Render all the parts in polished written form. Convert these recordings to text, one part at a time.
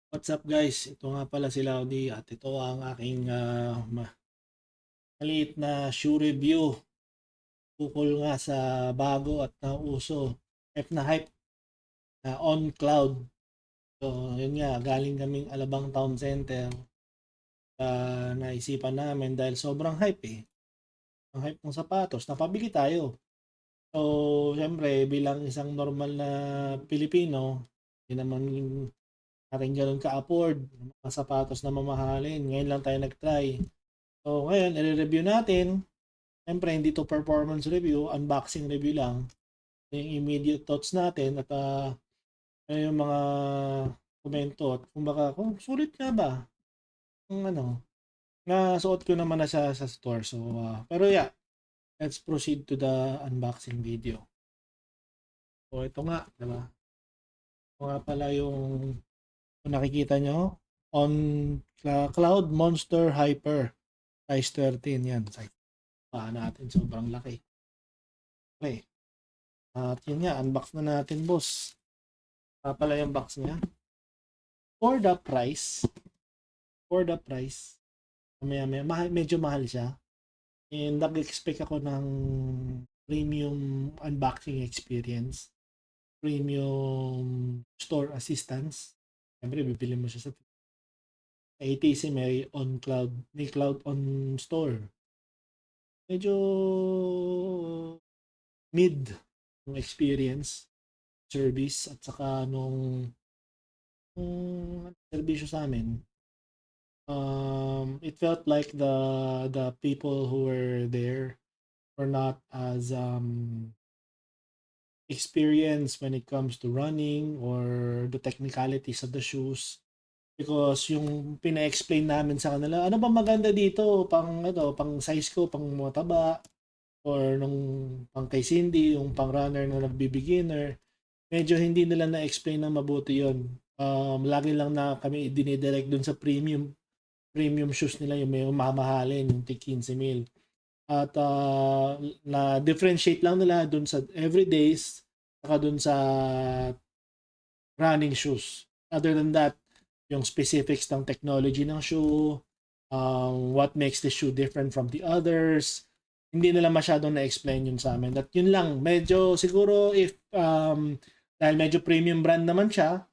What's up guys? Ito nga pala si Laudy at ito ang aking maliit na shoe review ukol nga sa bago at nauso hype na hype na On Cloud. So yun nga, galing kaming Alabang Town Center. Naisipan namin dahil sobrang hype eh. Ang hype ng sapatos, napabili tayo. So syempre bilang isang normal na Pilipino, hindi naman natin ganun ka-afford ng mga sapatos na mamahalin. Ngayon lang tayo nag-try. So, ngayon, i-review natin. Siyempre, hindi to performance review, unboxing review lang. Yung immediate thoughts natin at ano yung mga komento at kumbaga, kung sulit nga ba? Kung ano, nasuot ko naman na siya sa store. So, pero yeah, let's proceed to the unboxing video. So, ito nga, diba? Ito nga pala yung kung nakikita nyo, on Cloud Monster Hyper size 13 yan. Size pa natin, sobrang laki. Okay. At yun nga, unbox na natin, boss. Pala yung box niya. For the price, medyo mahal siya. And nag-expect ako ng premium unboxing experience. Premium store assistance. Siyempre, bibili mo siya sa ATC may cloud on store. Medyo mid yung experience, service at saka nung serbisyo sa amin. It felt like the people who were there were not as experienced when it comes to running or the technicalities of the shoes. Because yung pina-explain namin sa kanila, ano ba maganda dito? Pang size ko, pang mataba, or nung pang kay Cindy, yung pang runner na nagbi-beginner. Medyo hindi nila na-explain na mabuti yon. Lagi lang na kami dinidirect dun sa premium shoes nila, yung may mamahalin, yung tig 15,000. At na differentiate lang nila dun sa everydays, saka dun sa running shoes. Other than that, yung specifics ng technology ng shoe, what makes the shoe different from the others, hindi nila masyadong na-explain yun sa amin. At yun lang, medyo siguro if, dahil medyo premium brand naman siya,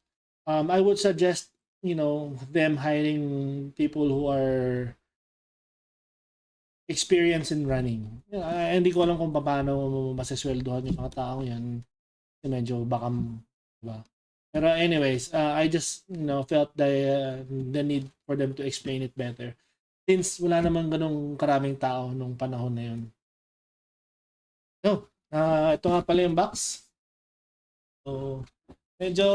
I would suggest, them hiring people who are experienced in running. Hindi ko alam kung paano masasweldohan yung mga tao yan. Medyo baka, diba? Pero anyways, I just, felt the need for them to explain it better. Since wala naman ganong karaming tao nung panahon na yun. So, ito nga pala yung box. So, medyo,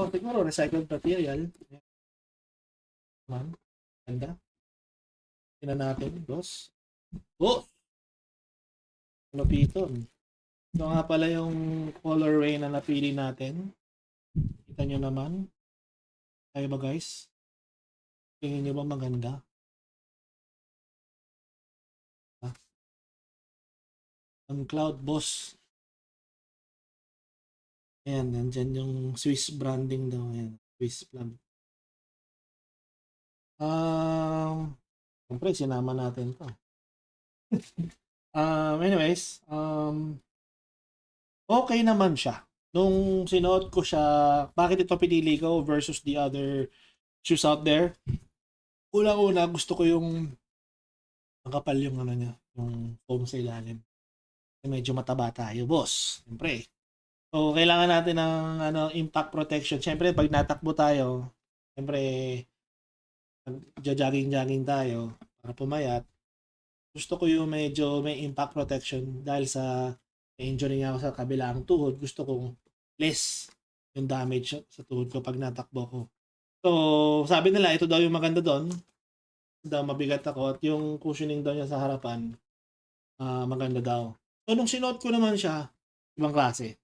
siguro, recycled material. Man, ganda. Tingnan natin, boss. Oh! Lapiton. Ito nga pala yung colorway na napili natin. Kita nyo naman. Tayo ba guys? Tingin nyo ba maganda? Ang Cloud Boss. Ayan, nandyan yung Swiss branding daw. Ayan, Swiss flag. Siyempre, sinama natin to. Anyways, okay naman siya. Nung sinuot ko siya, bakit ito pinili ko versus the other shoes out there? Unang-una, gusto ko yung makapal yung ano niya, yung foam sa ilalim. Medyo mataba tayo, boss. Siyempre. So, kailangan natin ng impact protection. Siyempre, pag natakbo tayo, siyempre, jogging tayo para pumayat. Gusto ko yung medyo may impact protection dahil sa injury nga ako sa kabilang tuhod. Gusto kong less yung damage sa tuhod ko pag natakbo ko. So, sabi nila, ito daw yung maganda doon. Daw mabigat ako at yung cushioning daw niya sa harapan, maganda daw. So, nung sinuot ko naman siya, ibang klase.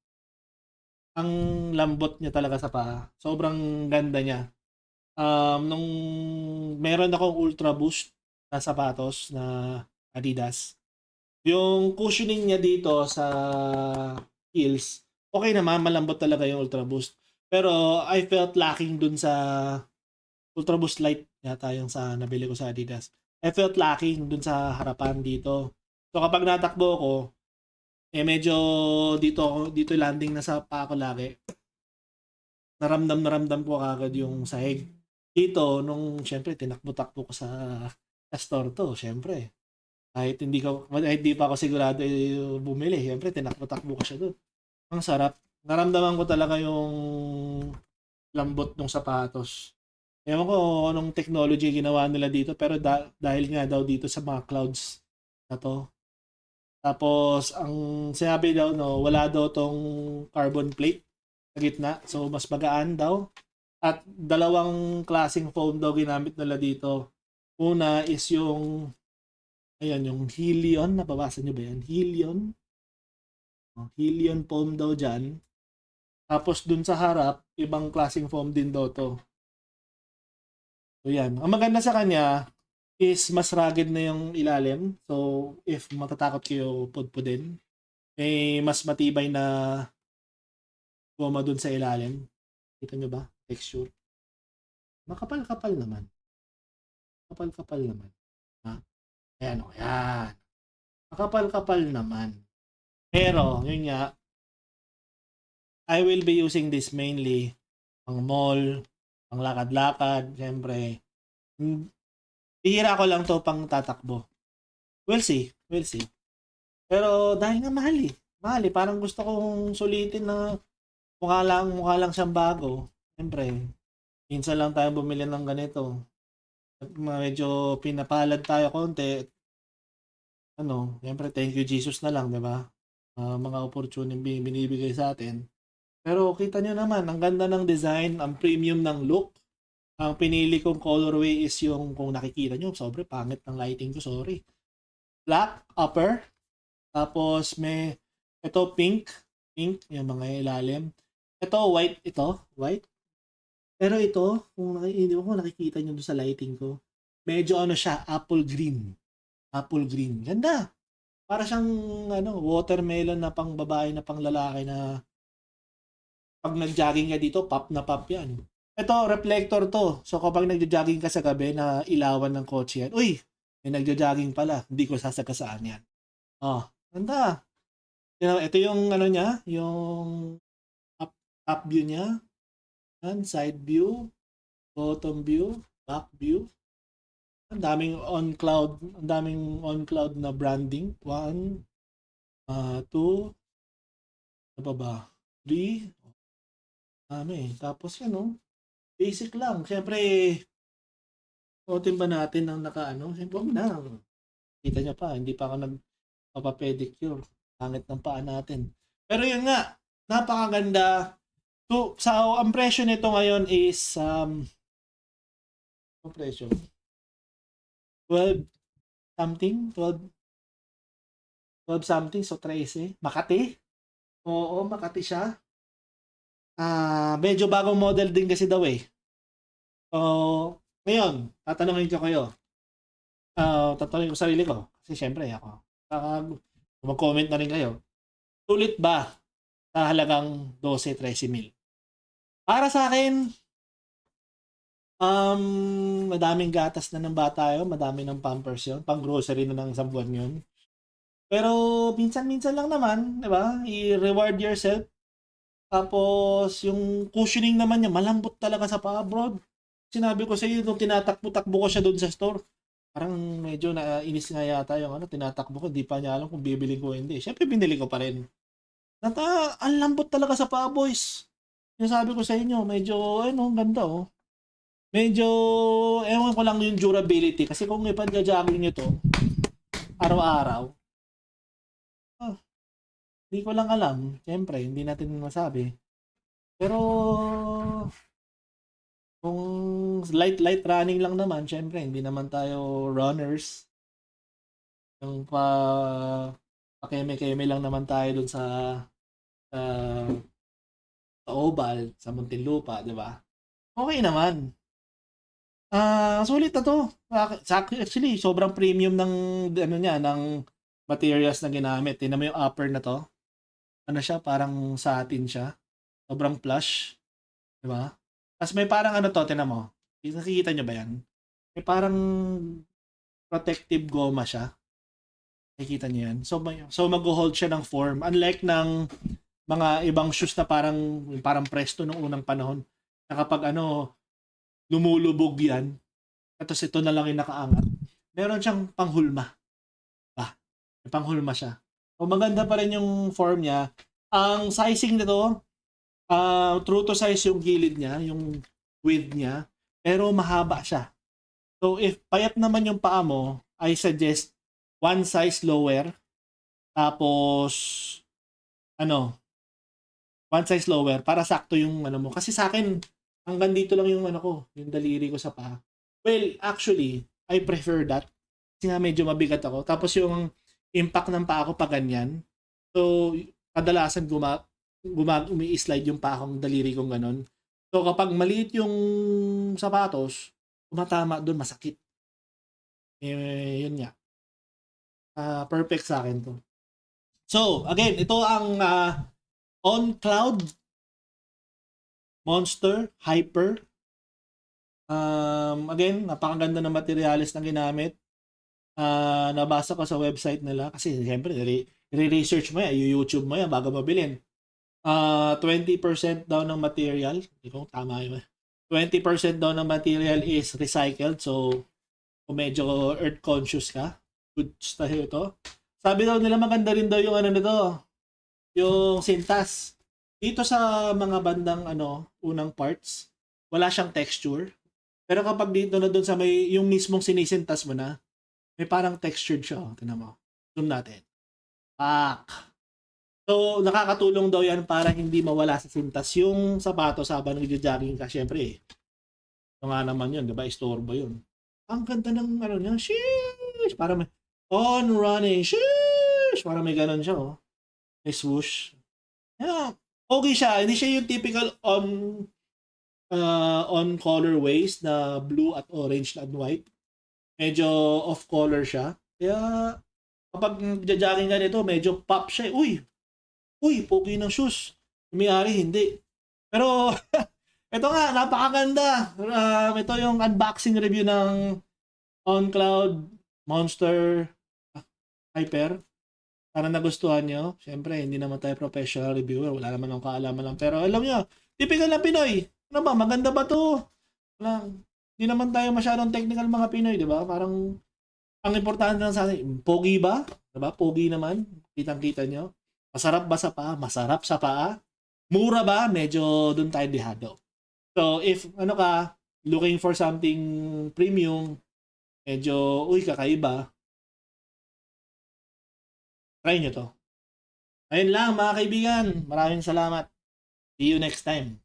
Ang lambot niya talaga sa paa. Sobrang ganda niya. Nung meron akong Ultra Boost na sapatos na Adidas, yung cushioning niya dito sa heels, okay naman, malambot talaga yung Ultra Boost. Pero I felt lacking dun sa Ultra Boost Light yata yung sa nabili ko sa Adidas. I felt lucky dun sa harapan dito. So kapag natakbo ko, medyo dito landing na sa paa ko lagi. Naramdam ko kagad yung sahig. Dito, nung syempre tinakbo-takbo ko sa store to, syempre. Kahit hindi pa ako sigurado bumili, syempre tinakbo-takbo ko siya doon. Ang sarap. Naramdaman ko talaga yung lambot ng sapatos. Ewan ko anong technology ginawa nila dito, pero dahil nga daw dito sa mga clouds na to. Tapos, ang sinabi daw, no, wala daw tong carbon plate sa gitna. So, mas magaan daw. At dalawang klaseng foam daw ginamit nila dito. Una is yung, ayan, yung Helion. Nababasa nyo ba yan? Helion. Helion foam daw dyan. Tapos, dun sa harap, ibang klaseng foam din daw to. So, yan. Ang maganda sa kanya is mas rugged na yung ilalim. So, if matatakot kayo pudpudin, may mas matibay na goma dun sa ilalim. Kita nyo ba? Texture. Makapal-kapal naman. Kapal-kapal naman. Ha? Ayan o, yan. Makapal-kapal naman. Pero, yun nga, I will be using this mainly pang mall, pang lakad-lakad, syempre. Bihira ko lang to pang tatakbo. We'll see. We'll see. Pero dahil nga mahal eh. Mahal eh. Parang gusto kong sulitin na mukha lang siyang bago. Siyempre, minsan lang tayo bumili ng ganito. Medyo pinapalad tayo konti. Siyempre, thank you Jesus na lang, di ba? Mga opportunity binibigay sa atin. Pero kita nyo naman, ang ganda ng design, ang premium ng look. Ang pinili kong colorway is yung, kung nakikita nyo, sobrang pangit ng lighting ko, sorry. Black upper. Tapos may, ito pink, yung mga ilalim. Ito white, white. Pero ito, hindi ko nakikita nyo sa lighting ko, medyo siya, apple green. Apple green. Ganda. Para siyang, watermelon na pang babae na pang lalaki na pag nag-jogging ka dito, pop na pop yan. Ito, reflector to. So, kapag nagja-jogging ka sa gabi na ilawan ng kotse yan, uy, may nagja-jogging pala. Hindi ko sasagasaan yan. Oh, ganda. Ito yung niya, yung up view niya. Yan, side view, bottom view, back view. Ang daming on-cloud na branding. 1, 2, ano ba? 3. Tapos yan, basic lang. Siyempre, suotin ba natin ang Siyempre, huwag na. Kita niya pa, hindi pa ako nagpapapedicure. Pangit ng paa natin. Pero yun nga, napakaganda. So, ang presyo nito ngayon is, ang presyo? 12 something? 12 something, so 13. Makati? Oo, Makati siya. Medyo bagong model din kasi daw eh. So, ngayon, tatanungin ko kayo. Tatanungin ko sarili ko. Kasi syempre ako. Mag-comment na rin kayo. Sulit ba sa halagang 12-13 mil? Para sa akin, madaming gatas na ng bata yun. Madami ng Pampers yun. Pang grocery na ng isang buwan yun. Pero minsan-minsan lang naman, di ba? I-reward yourself. Tapos, yung cushioning naman niya, malambot talaga sa paa, bro. Sinabi ko sa iyo, nung tinatakbo-takbo ko siya doon sa store, parang medyo nainis nga yata yung tinatakbo ko, di pa niya alam kung bibili ko o hindi. Siyempre, binili ko pa rin. Ang lambot talaga sa paa, boys. Sinasabi ko sa inyo, medyo, ganda, oh. Medyo, ewan ko lang yung durability. Kasi kung ipan-jogging nyo to, araw-araw, hindi ko lang alam. Siyempre, hindi natin masabi. Pero, kung light running lang naman, siyempre, hindi naman tayo runners. Yung pakeme-keme lang naman tayo dun sa Oval, sa Muntinlupa, di ba? Okay naman. Sulit na to. Actually, sobrang premium ng ng materials na ginamit. Tingnan mo yung upper na to. Siya, parang satin siya. Sobrang plush. Di ba? Tapos may parang to, tingnan mo. Nakikita nyo ba yan? May parang protective goma siya. Nakikita nyo yan? So mag-hold siya ng form. Unlike ng mga ibang shoes na parang Presto nung unang panahon. Na kapag lumulubog yan, tapos ito na lang yung nakaangat. Meron siyang panghulma. May panghulma siya. So maganda pa rin yung form niya. Ang sizing nito, true to size yung gilid niya, yung width niya, pero mahaba siya. So if payat naman yung paa mo, I suggest one size lower. Tapos one size lower para sakto yung mo. Kasi sa akin, hanggang dito lang yung yung daliri ko sa paa. Well, actually, I prefer that. Kasi nga medyo mabigat ako. Tapos yung impact ng paa ko pa ganyan. So, kadalasan umi-slide yung paa kong daliri kong ganon. So, kapag maliit yung sapatos, tumatama doon, masakit. Yun nga. Perfect sa akin to. So, again, ito ang On Cloud Monster Hyper. Again, napakaganda ng materials na ginamit. Nabasa ko sa website nila kasi siyempre i-research mo yan, i-YouTube mo yan bago mabilin. 20% daw ng material, hindi ko tama yun. 20% daw ng material is recycled, so kung medyo earth conscious ka, good stuff ito. Sabi daw nila maganda rin daw yung nito, yung sintas. Dito sa mga bandang unang parts, wala siyang texture. Pero kapag dito na doon sa may yung mismong sinisintas mo na, may parang textured siya. Tingnan mo. Zoom natin. So, nakakatulong daw yan para hindi mawala sa sintas yung sapatos habang nagja-jogging ka. Siyempre, ito nga naman yun, di ba? Istorbo yun. Ang ganda ng niya. Sheesh! Para may on running. Sheesh! Para may ganun siya, oh. May swoosh. Yeah. Okay siya. Hindi siya yung typical on colorways na blue at orange at white. Medyo off color siya. Kaya kapag nagja-jogging ka nito, medyo pop siya. Uy, pogi ng shoes. May-ari, hindi. Pero ito nga, napakaganda. Ito yung unboxing review ng On Cloud Monster Hyper. Sana nagustuhan nyo. Siyempre, hindi naman tayo professional reviewer. Wala naman akong kaalaman lang. Pero alam nyo, typical na Pinoy. Ano ba? Maganda ba to? Hindi naman tayo masyadong technical mga Pinoy, di ba? Parang, ang importante lang sa atin, pogi ba? Di ba? Pogi naman. Kitang-kita nyo. Masarap ba sa paa? Masarap sa paa. Mura ba? Medyo dun tayo dihado. So, if looking for something premium, medyo, kakaiba, try nyo to. Ayun lang mga kaibigan. Maraming salamat. See you next time.